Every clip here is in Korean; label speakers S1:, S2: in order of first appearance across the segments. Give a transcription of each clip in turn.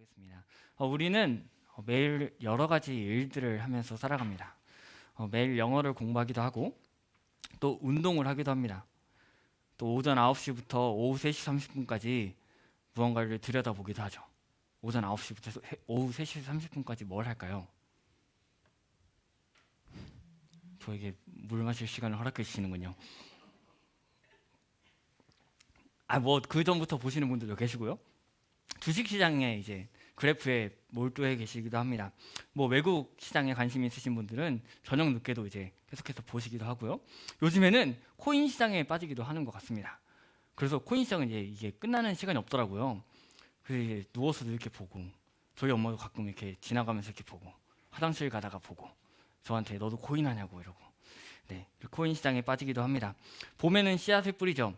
S1: 하겠습니다. 우리는 매일 여러 가지 일들을 하면서 살아갑니다. 매일 영어를 공부하기도 하고 또 운동을 하기도 합니다. 또 오전 9시부터 오후 3시 30분까지 무언가를 들여다보기도 하죠. 오전 9시부터 오후 3시 30분까지 뭘 할까요? 저에게 물 마실 시간을 허락해 주시는군요. 뭐 그 전부터 보시는 분들도 계시고요. 주식시장에 이제 그래프에 몰두해 계시기도 합니다. 뭐 외국 시장에 관심 있으신 분들은 저녁 늦게도 이제 계속해서 보시기도 하고요. 요즘에는 코인 시장에 빠지기도 하는 것 같습니다. 그래서 코인 시장은 이게 끝나는 시간이 없더라고요. 그래서 이제 누워서도 이렇게 보고, 저희 엄마도 가끔 이렇게 지나가면서 이렇게 보고, 화장실 가다가 보고, 저한테 너도 코인 하냐고 이러고, 네, 코인 시장에 빠지기도 합니다. 봄에는 씨앗을 뿌리죠.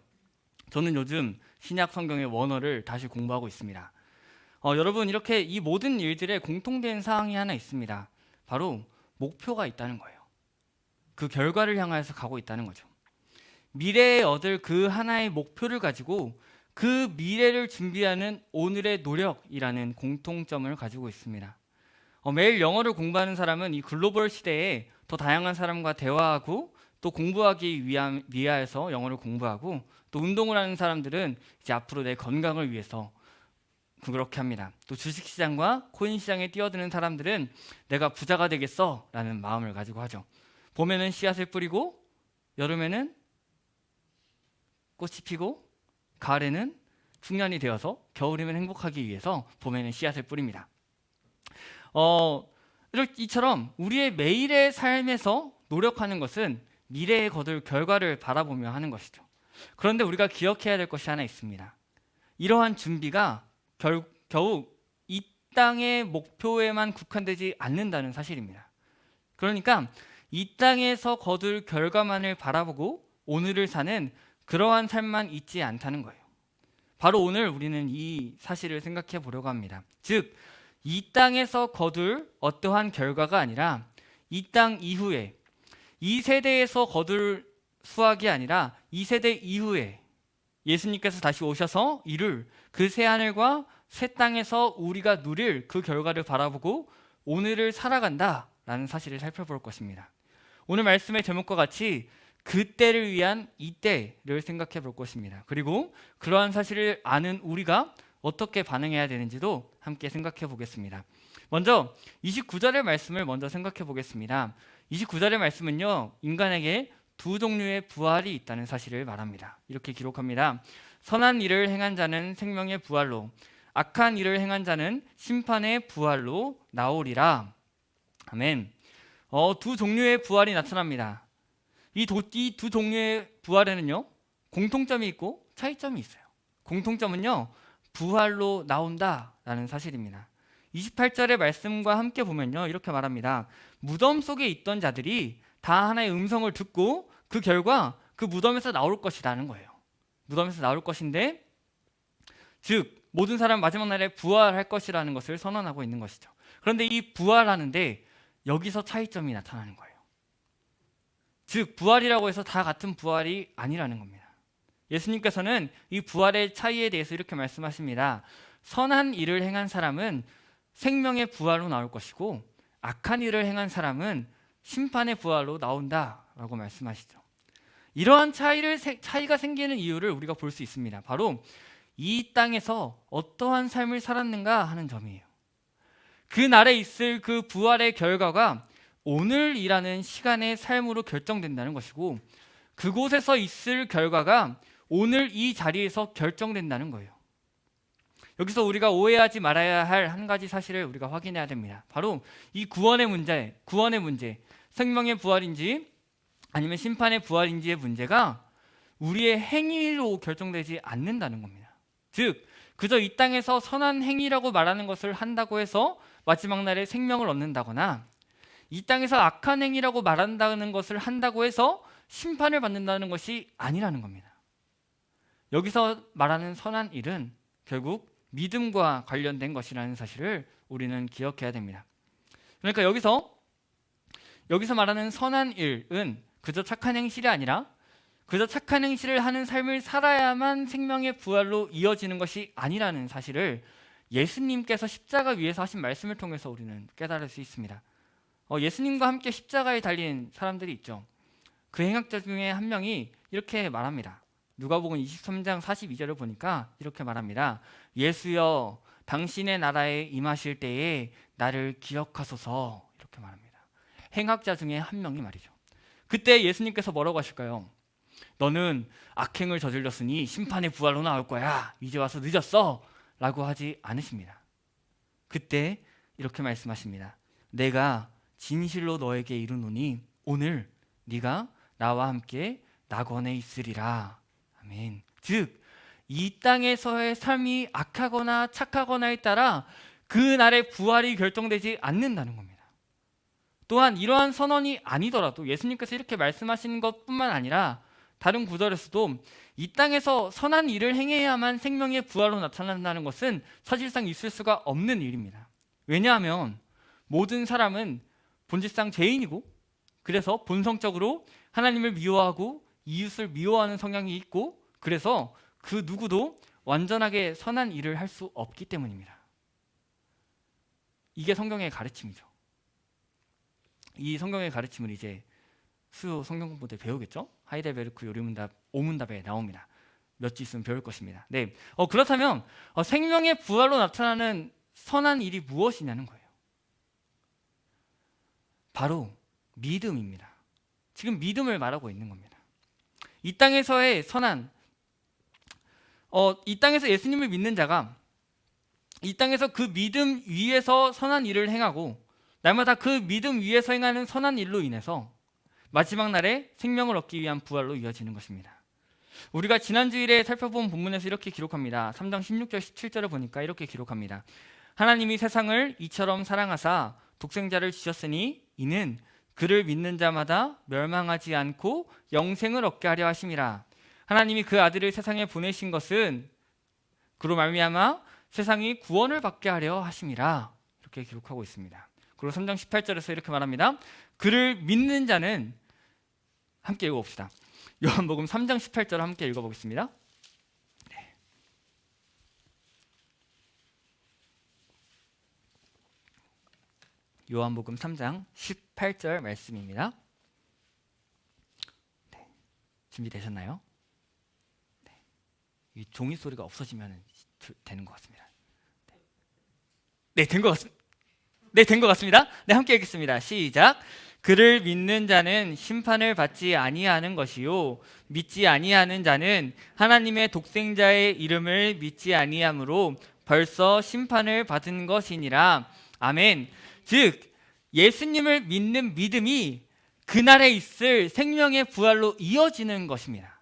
S1: 저는 요즘 신약 성경의 원어를 다시 공부하고 있습니다. 여러분, 이렇게 이 모든 일들에 공통된 사항이 하나 있습니다. 바로 목표가 있다는 거예요. 그 결과를 향해서 가고 있다는 거죠. 미래에 얻을 그 하나의 목표를 가지고 그 미래를 준비하는 오늘의 노력이라는 공통점을 가지고 있습니다. 매일 영어를 공부하는 사람은 이 글로벌 시대에 더 다양한 사람과 대화하고 또 공부하기 위하여서 영어를 공부하고, 또 운동을 하는 사람들은 이제 앞으로 내 건강을 위해서 그렇게 합니다. 또 주식시장과 코인 시장에 뛰어드는 사람들은 내가 부자가 되겠어 라는 마음을 가지고 하죠. 봄에는 씨앗을 뿌리고, 여름에는 꽃이 피고, 가을에는 풍년이 되어서 겨울이면 행복하기 위해서 봄에는 씨앗을 뿌립니다. 이처럼 우리의 매일의 삶에서 노력하는 것은 미래에 거둘 결과를 바라보며 하는 것이죠. 그런데 우리가 기억해야 될 것이 하나 있습니다. 이러한 준비가 겨우 이 땅의 목표에만 국한되지 않는다는 사실입니다. 그러니까 이 땅에서 거둘 결과만을 바라보고 오늘을 사는 그러한 삶만 있지 않다는 거예요. 바로 오늘 우리는 이 사실을 생각해 보려고 합니다. 즉, 이 땅에서 거둘 어떠한 결과가 아니라 이 땅 이후에, 이 세대에서 거둘 수확이 아니라 이 세대 이후에 예수님께서 다시 오셔서 이룰 그 새하늘과 새 땅에서 우리가 누릴 그 결과를 바라보고 오늘을 살아간다라는 사실을 살펴볼 것입니다. 오늘 말씀의 제목과 같이 그때를 위한 이때를 생각해 볼 것입니다. 그리고 그러한 사실을 아는 우리가 어떻게 반응해야 되는지도 함께 생각해 보겠습니다. 먼저 29절의 말씀을 먼저 생각해 보겠습니다. 29절의 말씀은요, 인간에게 두 종류의 부활이 있다는 사실을 말합니다. 이렇게 기록합니다. 선한 일을 행한 자는 생명의 부활로, 악한 일을 행한 자는 심판의 부활로 나오리라. 아멘. 두 종류의 부활이 나타납니다. 이 두 종류의 부활에는요, 공통점이 있고 차이점이 있어요. 공통점은요, 부활로 나온다라는 사실입니다. 28절의 말씀과 함께 보면요, 이렇게 말합니다. 무덤 속에 있던 자들이 다 하나의 음성을 듣고 그 결과 그 무덤에서 나올 것이라는 거예요. 무덤에서 나올 것인데, 즉 모든 사람 마지막 날에 부활할 것이라는 것을 선언하고 있는 것이죠. 그런데 이 부활하는데 여기서 차이점이 나타나는 거예요. 즉 부활이라고 해서 다 같은 부활이 아니라는 겁니다. 예수님께서는 이 부활의 차이에 대해서 이렇게 말씀하십니다. 선한 일을 행한 사람은 생명의 부활로 나올 것이고, 악한 일을 행한 사람은 심판의 부활로 나온다라고 말씀하시죠. 이러한 차이가 생기는 이유를 우리가 볼 수 있습니다. 바로 이 땅에서 어떠한 삶을 살았는가 하는 점이에요. 그 날에 있을 그 부활의 결과가 오늘이라는 시간의 삶으로 결정된다는 것이고, 그곳에서 있을 결과가 오늘 이 자리에서 결정된다는 거예요. 여기서 우리가 오해하지 말아야 할 한 가지 사실을 우리가 확인해야 됩니다. 바로 이 구원의 문제, 생명의 부활인지 아니면 심판의 부활인지의 문제가 우리의 행위로 결정되지 않는다는 겁니다. 즉, 그저 이 땅에서 선한 행위라고 말하는 것을 한다고 해서 마지막 날에 생명을 얻는다거나, 이 땅에서 악한 행위라고 말한다는 것을 한다고 해서 심판을 받는다는 것이 아니라는 겁니다. 여기서 말하는 선한 일은 결국 믿음과 관련된 것이라는 사실을 우리는 기억해야 됩니다. 그러니까 여기서 말하는 선한 일은 그저 착한 행실이 아니라 그저 착한 행실을 하는 삶을 살아야만 생명의 부활로 이어지는 것이 아니라는 사실을 예수님께서 십자가 위에서 하신 말씀을 통해서 우리는 깨달을 수 있습니다. 예수님과 함께 십자가에 달린 사람들이 있죠. 그 행악자 중에 한 명이 이렇게 말합니다. 누가복음 23장 42절을 보니까 이렇게 말합니다. 예수여, 당신의 나라에 임하실 때에 나를 기억하소서. 이렇게 말합니다. 행악자 중에 한 명이 말이죠. 그때 예수님께서 뭐라고 하실까요? 너는 악행을 저질렀으니 심판의 부활로 나올 거야. 이제 와서 늦었어. 라고 하지 않으십니다. 그때 이렇게 말씀하십니다. 내가 진실로 너에게 이르노니 오늘 네가 나와 함께 낙원에 있으리라. 아멘. 즉, 이 땅에서의 삶이 악하거나 착하거나에 따라 그 날의 부활이 결정되지 않는다는 겁니다. 또한 이러한 선언이 아니더라도 예수님께서 이렇게 말씀하시는 것뿐만 아니라 다른 구절에서도 이 땅에서 선한 일을 행해야만 생명의 부활로 나타난다는 것은 사실상 있을 수가 없는 일입니다. 왜냐하면 모든 사람은 본질상 죄인이고, 그래서 본성적으로 하나님을 미워하고 이웃을 미워하는 성향이 있고, 그래서 그 누구도 완전하게 선한 일을 할 수 없기 때문입니다. 이게 성경의 가르침이죠. 이 성경의 가르침을 이제 수요 성경 공부 때 배우겠죠? 하이델베르크 요리문답 5문답에 나옵니다. 몇 주 있으면 배울 것입니다. 네, 그렇다면 생명의 부활로 나타나는 선한 일이 무엇이냐는 거예요. 바로 믿음입니다. 지금 믿음을 말하고 있는 겁니다. 이 땅에서의 이 땅에서 예수님을 믿는 자가 이 땅에서 그 믿음 위에서 선한 일을 행하고 날마다 그 믿음 위에서 행하는 선한 일로 인해서 마지막 날에 생명을 얻기 위한 부활로 이어지는 것입니다. 우리가 지난 주일에 살펴본 본문에서 이렇게 기록합니다. 3장 16절 17절을 보니까 이렇게 기록합니다. 하나님이 세상을 이처럼 사랑하사 독생자를 주셨으니 이는 그를 믿는 자마다 멸망하지 않고 영생을 얻게 하려 하심이라. 하나님이 그 아들을 세상에 보내신 것은 그로 말미암아 세상이 구원을 받게 하려 하심이라. 이렇게 기록하고 있습니다. 그리고 3장 18절에서 이렇게 말합니다. 그를 믿는 자는, 함께 읽어봅시다. 요한복음 3장 18절 함께 읽어보겠습니다. 네. 요한복음 3장 18절 말씀입니다. 네. 준비되셨나요? 네. 이 종이 소리가 없어지면 되는 것 같습니다. 네, 된 것 같습니다. 네, 된 것 같습니다. 네, 함께 읽겠습니다. 시작. 그를 믿는 자는 심판을 받지 아니하는 것이요 믿지 아니하는 자는 하나님의 독생자의 이름을 믿지 아니하므로 벌써 심판을 받은 것이니라. 아멘. 즉 예수님을 믿는 믿음이 그날에 있을 생명의 부활로 이어지는 것입니다.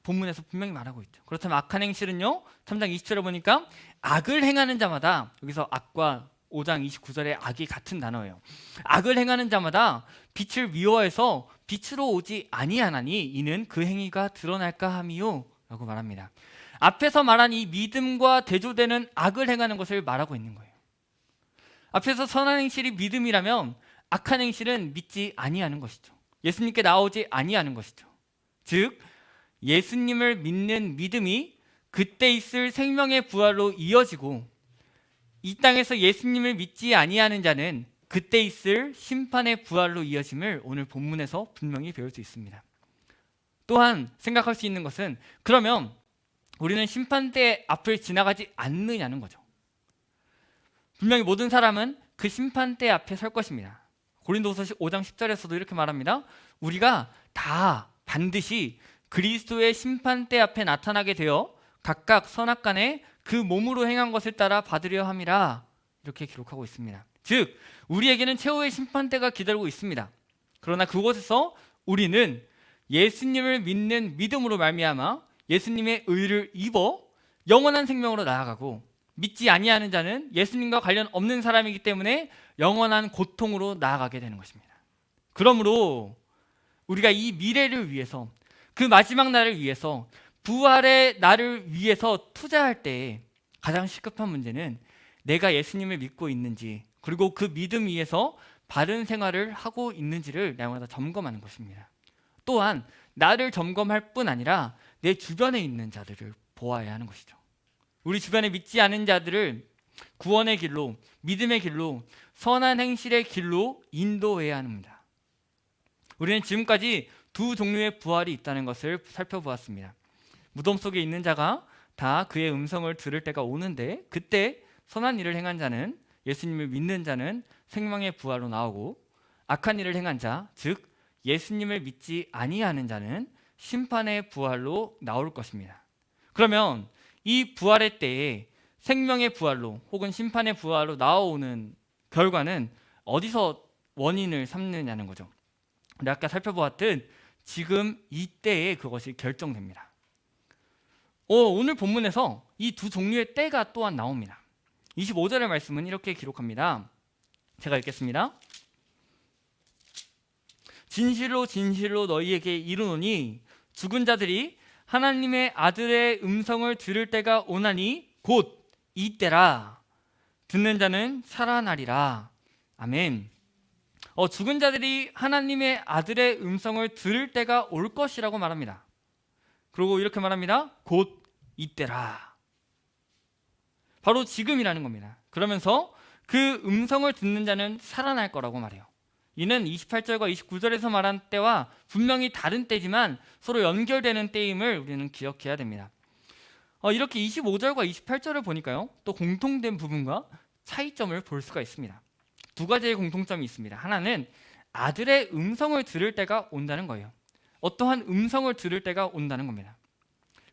S1: 본문에서 분명히 말하고 있죠. 그렇다면 악한 행실은요, 3장 20절에 보니까 악을 행하는 자마다, 여기서 악과 5장 29절의 악이 같은 단어예요. 악을 행하는 자마다 빛을 미워해서 빛으로 오지 아니하나니 이는 그 행위가 드러날까 함이요 라고 말합니다. 앞에서 말한 이 믿음과 대조되는 악을 행하는 것을 말하고 있는 거예요. 앞에서 선한 행실이 믿음이라면 악한 행실은 믿지 아니하는 것이죠. 예수님께 나오지 아니하는 것이죠. 즉 예수님을 믿는 믿음이 그때 있을 생명의 부활로 이어지고, 이 땅에서 예수님을 믿지 아니하는 자는 그때 있을 심판의 부활로 이어짐을 오늘 본문에서 분명히 배울 수 있습니다. 또한 생각할 수 있는 것은, 그러면 우리는 심판대 앞을 지나가지 않느냐는 거죠. 분명히 모든 사람은 그 심판대 앞에 설 것입니다. 고린도후서 5장 10절에서도 이렇게 말합니다. 우리가 다 반드시 그리스도의 심판대 앞에 나타나게 되어 각각 선악간에 그 몸으로 행한 것을 따라 받으려 함이라. 이렇게 기록하고 있습니다. 즉 우리에게는 최후의 심판대가 기다리고 있습니다. 그러나 그곳에서 우리는 예수님을 믿는 믿음으로 말미암아 예수님의 의를 입어 영원한 생명으로 나아가고, 믿지 아니하는 자는 예수님과 관련 없는 사람이기 때문에 영원한 고통으로 나아가게 되는 것입니다. 그러므로 우리가 이 미래를 위해서, 그 마지막 날을 위해서, 부활의 날을 위해서 투자할 때 가장 시급한 문제는 내가 예수님을 믿고 있는지, 그리고 그 믿음 위에서 바른 생활을 하고 있는지를 날마다 점검하는 것입니다. 또한 나를 점검할 뿐 아니라 내 주변에 있는 자들을 보아야 하는 것이죠. 우리 주변에 믿지 않은 자들을 구원의 길로, 믿음의 길로, 선한 행실의 길로 인도해야 합니다. 우리는 지금까지 두 종류의 부활이 있다는 것을 살펴보았습니다. 무덤 속에 있는 자가 다 그의 음성을 들을 때가 오는데, 그때 선한 일을 행한 자는, 예수님을 믿는 자는 생명의 부활로 나오고, 악한 일을 행한 자, 즉 예수님을 믿지 아니하는 자는 심판의 부활로 나올 것입니다. 그러면 이 부활의 때에 생명의 부활로 혹은 심판의 부활로 나오는 결과는 어디서 원인을 삼느냐는 거죠. 우리 아까 살펴보았듯 지금 이때에 그것이 결정됩니다. 오늘 본문에서 이 두 종류의 때가 또한 나옵니다. 25절의 말씀은 이렇게 기록합니다. 제가 읽겠습니다. 진실로 진실로 너희에게 이르노니 죽은 자들이 하나님의 아들의 음성을 들을 때가 오나니 곧 이때라. 듣는 자는 살아나리라. 아멘. 죽은 자들이 하나님의 아들의 음성을 들을 때가 올 것이라고 말합니다. 그리고 이렇게 말합니다. 곧 이때라. 바로 지금이라는 겁니다. 그러면서 그 음성을 듣는 자는 살아날 거라고 말해요. 이는 28절과 29절에서 말한 때와 분명히 다른 때지만 서로 연결되는 때임을 우리는 기억해야 됩니다. 이렇게 25절과 28절을 보니까요, 또 공통된 부분과 차이점을 볼 수가 있습니다. 두 가지의 공통점이 있습니다. 하나는 아들의 음성을 들을 때가 온다는 거예요. 어떠한 음성을 들을 때가 온다는 겁니다.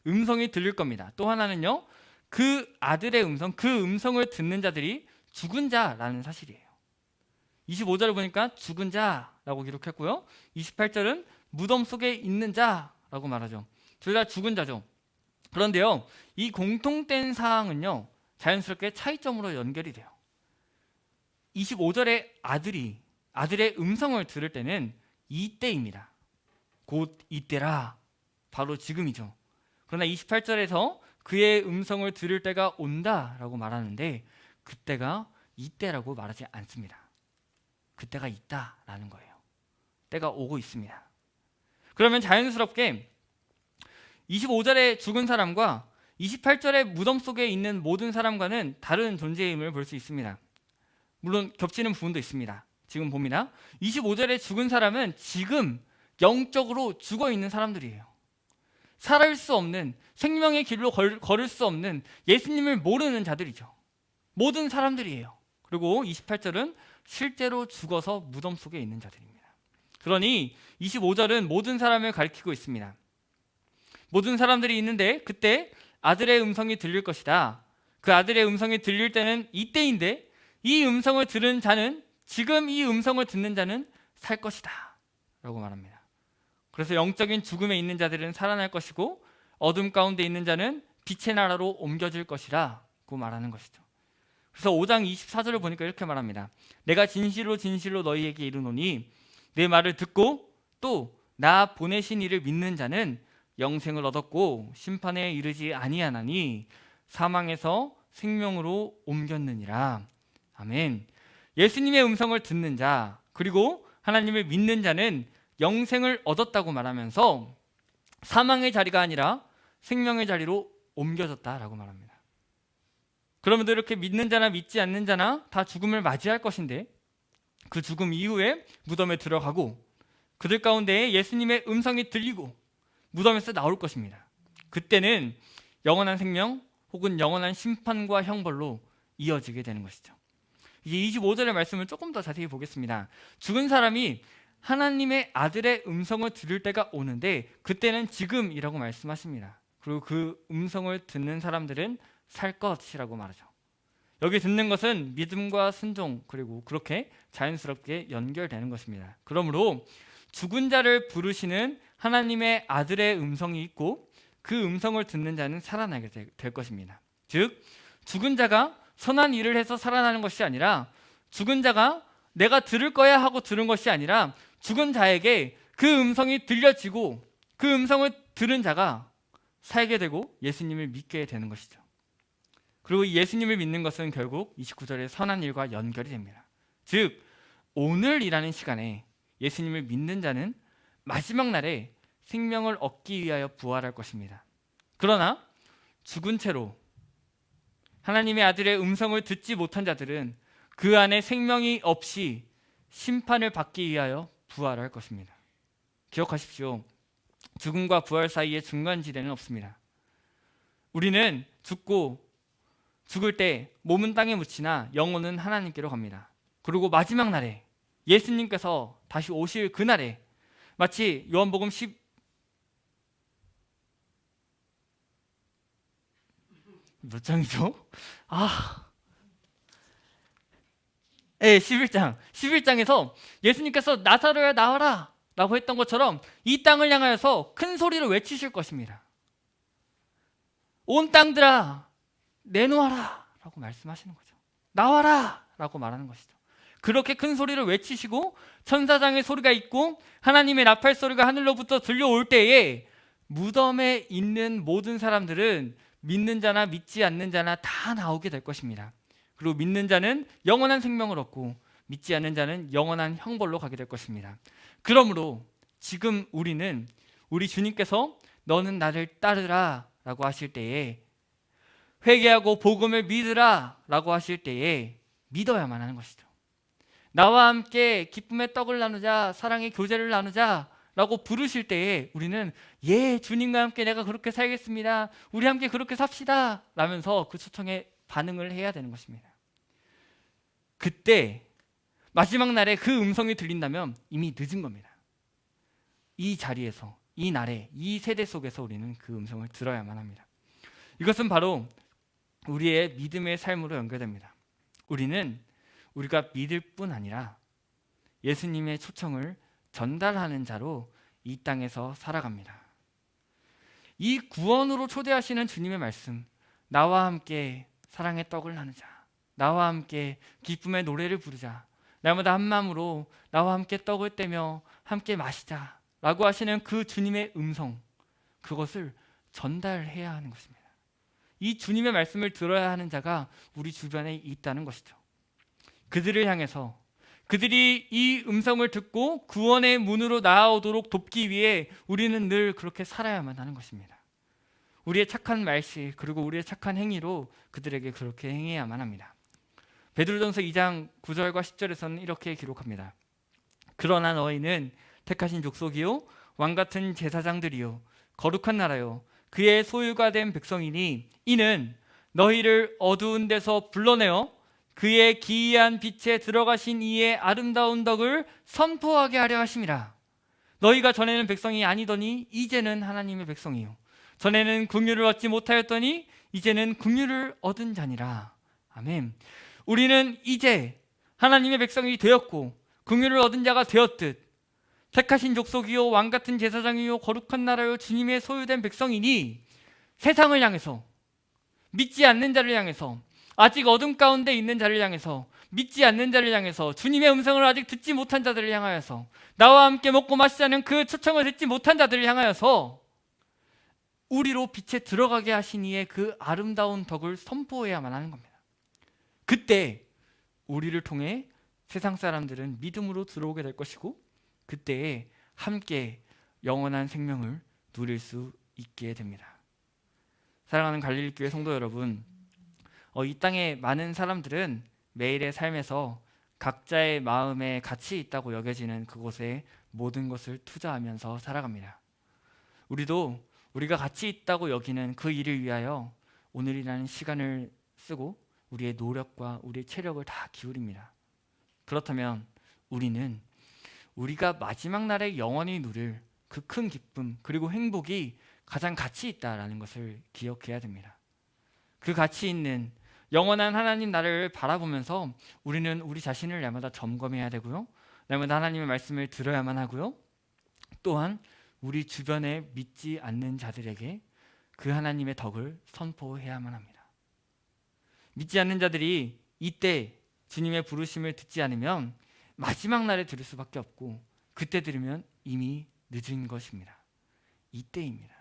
S1: 음성이 들릴 겁니다. 또 하나는요, 그 아들의 음성, 그 음성을 듣는 자들이 죽은 자라는 사실이에요. 25절을 보니까 죽은 자라고 기록했고요, 28절은 무덤 속에 있는 자라고 말하죠. 둘 다 죽은 자죠. 그런데요, 이 공통된 사항은요, 자연스럽게 차이점으로 연결이 돼요. 25절의 아들의 음성을 들을 때는 이때입니다. 곧 이때라. 바로 지금이죠. 그러나 28절에서 그의 음성을 들을 때가 온다라고 말하는데, 그때가 이때라고 말하지 않습니다. 그때가 있다라는 거예요. 때가 오고 있습니다. 그러면 자연스럽게 25절에 죽은 사람과 28절의 무덤 속에 있는 모든 사람과는 다른 존재임을 볼 수 있습니다. 물론 겹치는 부분도 있습니다. 지금 봅니다. 25절에 죽은 사람은 지금 영적으로 죽어 있는 사람들이에요. 살아올 수 없는, 생명의 길로 걸을 수 없는, 예수님을 모르는 자들이죠. 모든 사람들이에요. 그리고 28절은 실제로 죽어서 무덤 속에 있는 자들입니다. 그러니 25절은 모든 사람을 가리키고 있습니다. 모든 사람들이 있는데 그때 아들의 음성이 들릴 것이다. 그 아들의 음성이 들릴 때는 이때인데, 이 음성을 들은 자는, 지금 이 음성을 듣는 자는 살 것이다 라고 말합니다. 그래서 영적인 죽음에 있는 자들은 살아날 것이고, 어둠 가운데 있는 자는 빛의 나라로 옮겨질 것이라고 말하는 것이죠. 그래서 5장 24절을 보니까 이렇게 말합니다. 내가 진실로 진실로 너희에게 이르노니 내 말을 듣고 또 나 보내신 이를 믿는 자는 영생을 얻었고 심판에 이르지 아니하나니 사망에서 생명으로 옮겼느니라. 아멘. 예수님의 음성을 듣는 자, 그리고 하나님을 믿는 자는 영생을 얻었다고 말하면서 사망의 자리가 아니라 생명의 자리로 옮겨졌다라고 말합니다. 그러면도 이렇게 믿는 자나 믿지 않는 자나 다 죽음을 맞이할 것인데, 그 죽음 이후에 무덤에 들어가고 그들 가운데 예수님의 음성이 들리고 무덤에서 나올 것입니다. 그때는 영원한 생명 혹은 영원한 심판과 형벌로 이어지게 되는 것이죠. 이제 25절의 말씀을 조금 더 자세히 보겠습니다. 죽은 사람이 하나님의 아들의 음성을 들을 때가 오는데 그때는 지금이라고 말씀하십니다. 그리고 그 음성을 듣는 사람들은 살 것이라고 말하죠. 여기 듣는 것은 믿음과 순종, 그리고 그렇게 자연스럽게 연결되는 것입니다. 그러므로 죽은 자를 부르시는 하나님의 아들의 음성이 있고, 그 음성을 듣는 자는 살아나게 될 것입니다. 즉 죽은 자가 선한 일을 해서 살아나는 것이 아니라, 죽은 자가 내가 들을 거야 하고 들은 것이 아니라, 죽은 자에게 그 음성이 들려지고 그 음성을 들은 자가 살게 되고 예수님을 믿게 되는 것이죠. 그리고 예수님을 믿는 것은 결국 29절의 선한 일과 연결이 됩니다. 즉 오늘이라는 시간에 예수님을 믿는 자는 마지막 날에 생명을 얻기 위하여 부활할 것입니다. 그러나 죽은 채로 하나님의 아들의 음성을 듣지 못한 자들은 그 안에 생명이 없이 심판을 받기 위하여 부활할 것입니다. 기억하십시오. 죽음과 부활 사이에 중간지대는 없습니다. 우리는 죽을 때 몸은 땅에 묻히나 영혼은 하나님께로 갑니다. 그리고 마지막 날에 예수님께서 다시 오실 그날에 마치 요한복음 10 몇 장이죠? 네, 11장에서 예수님께서 나사로야 나와라 라고 했던 것처럼 이 땅을 향하여서 큰 소리로 외치실 것입니다. 온 땅들아 내놓아라 라고 말씀하시는 거죠. 나와라 라고 말하는 것이죠. 그렇게 큰 소리를 외치시고 천사장의 소리가 있고 하나님의 나팔 소리가 하늘로부터 들려올 때에 무덤에 있는 모든 사람들은 믿는 자나 믿지 않는 자나 다 나오게 될 것입니다. 그리고 믿는 자는 영원한 생명을 얻고 믿지 않는 자는 영원한 형벌로 가게 될 것입니다. 그러므로 지금 우리는 우리 주님께서 너는 나를 따르라 라고 하실 때에 회개하고 복음을 믿으라 라고 하실 때에 믿어야만 하는 것이죠. 나와 함께 기쁨의 떡을 나누자, 사랑의 교제를 나누자 라고 부르실 때에 우리는 예, 주님과 함께 내가 그렇게 살겠습니다. 우리 함께 그렇게 삽시다 라면서 그 초청에 반응을 해야 되는 것입니다. 그때 마지막 날에 그 음성이 들린다면 이미 늦은 겁니다. 이 자리에서, 이 날에, 이 세대 속에서 우리는 그 음성을 들어야만 합니다. 이것은 바로 우리의 믿음의 삶으로 연결됩니다. 우리는 우리가 믿을 뿐 아니라 예수님의 초청을 전달하는 자로 이 땅에서 살아갑니다. 이 구원으로 초대하시는 주님의 말씀, 나와 함께 사랑의 떡을 나누자, 나와 함께 기쁨의 노래를 부르자, 날마다 한 마음으로 나와 함께 떡을 떼며 함께 마시자 라고 하시는 그 주님의 음성, 그것을 전달해야 하는 것입니다. 이 주님의 말씀을 들어야 하는 자가 우리 주변에 있다는 것이죠. 그들을 향해서 그들이 이 음성을 듣고 구원의 문으로 나아오도록 돕기 위해 우리는 늘 그렇게 살아야만 하는 것입니다. 우리의 착한 말씨 그리고 우리의 착한 행위로 그들에게 그렇게 행해야만 합니다. 베드로전서 2장 9절과 10절에서는 이렇게 기록합니다. 그러나 너희는 택하신 족속이요 왕같은 제사장들이요 거룩한 나라요 그의 소유가 된 백성이니 이는 너희를 어두운 데서 불러내어 그의 기이한 빛에 들어가신 이의 아름다운 덕을 선포하게 하려 하심이라. 너희가 전에는 백성이 아니더니 이제는 하나님의 백성이요 전에는 긍휼을 얻지 못하였더니 이제는 긍휼을 얻은 자니라. 아멘. 우리는 이제 하나님의 백성이 되었고 긍휼을 얻은 자가 되었듯 택하신 족속이요 왕같은 제사장이요 거룩한 나라요 주님의 소유된 백성이니 세상을 향해서 믿지 않는 자를 향해서 아직 어둠 가운데 있는 자를 향해서 믿지 않는 자를 향해서 주님의 음성을 아직 듣지 못한 자들을 향하여서 나와 함께 먹고 마시자는 그 초청을 듣지 못한 자들을 향하여서 우리로 빛에 들어가게 하신 이의 그 아름다운 덕을 선포해야만 하는 겁니다. 그때 우리를 통해 세상 사람들은 믿음으로 들어오게 될 것이고 그때에 함께 영원한 생명을 누릴 수 있게 됩니다. 사랑하는 갈릴리교회 성도 여러분, 이 땅의 많은 사람들은 매일의 삶에서 각자의 마음에 가치 있다고 여겨지는 그곳에 모든 것을 투자하면서 살아갑니다. 우리도 우리가 가치 있다고 여기는 그 일을 위하여 오늘이라는 시간을 쓰고 우리의 노력과 우리의 체력을 다 기울입니다. 그렇다면 우리는 우리가 마지막 날에 영원히 누릴 그 큰 기쁨 그리고 행복이 가장 가치 있다라는 것을 기억해야 됩니다. 그 가치 있는 영원한 하나님 나라를 바라보면서 우리는 우리 자신을 날마다 점검해야 되고요. 날마다 하나님의 말씀을 들어야만 하고요. 또한 우리 주변에 믿지 않는 자들에게 그 하나님의 덕을 선포해야만 합니다. 믿지 않는 자들이 이때 주님의 부르심을 듣지 않으면 마지막 날에 들을 수밖에 없고 그때 들으면 이미 늦은 것입니다. 이때입니다.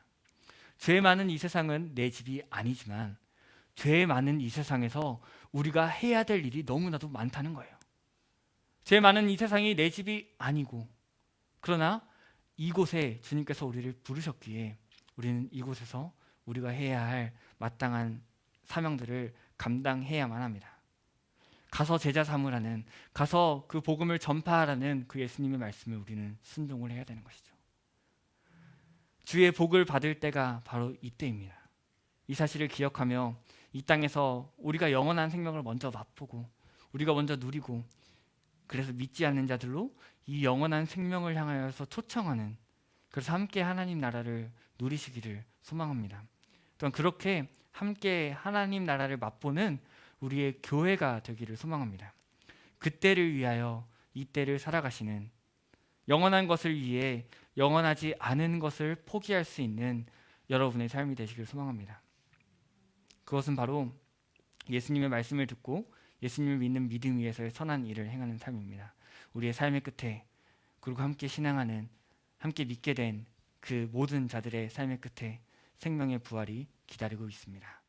S1: 죄 많은 이 세상은 내 집이 아니지만 죄 많은 이 세상에서 우리가 해야 될 일이 너무나도 많다는 거예요. 죄 많은 이 세상이 내 집이 아니고 그러나 이곳에 주님께서 우리를 부르셨기에 우리는 이곳에서 우리가 해야 할 마땅한 사명들을 감당해야만 합니다. 가서 제자 삼으라는, 가서 그 복음을 전파하라는 그 예수님의 말씀을 우리는 순종을 해야 되는 것이죠. 주의 복을 받을 때가 바로 이때입니다. 이 사실을 기억하며 이 땅에서 우리가 영원한 생명을 먼저 맛보고 우리가 먼저 누리고, 그래서 믿지 않는 자들로 이 영원한 생명을 향하여서 초청하는, 그래서 함께 하나님 나라를 누리시기를 소망합니다. 또한 그렇게 함께 하나님 나라를 맛보는 우리의 교회가 되기를 소망합니다. 그때를 위하여 이때를 살아가시는, 영원한 것을 위해 영원하지 않은 것을 포기할 수 있는 여러분의 삶이 되시길 소망합니다. 그것은 바로 예수님의 말씀을 듣고 예수님을 믿는 믿음 위에서의 선한 일을 행하는 삶입니다. 우리의 삶의 끝에, 그리고 함께 신앙하는, 함께 믿게 된 그 모든 자들의 삶의 끝에 생명의 부활이 기다리고 있습니다.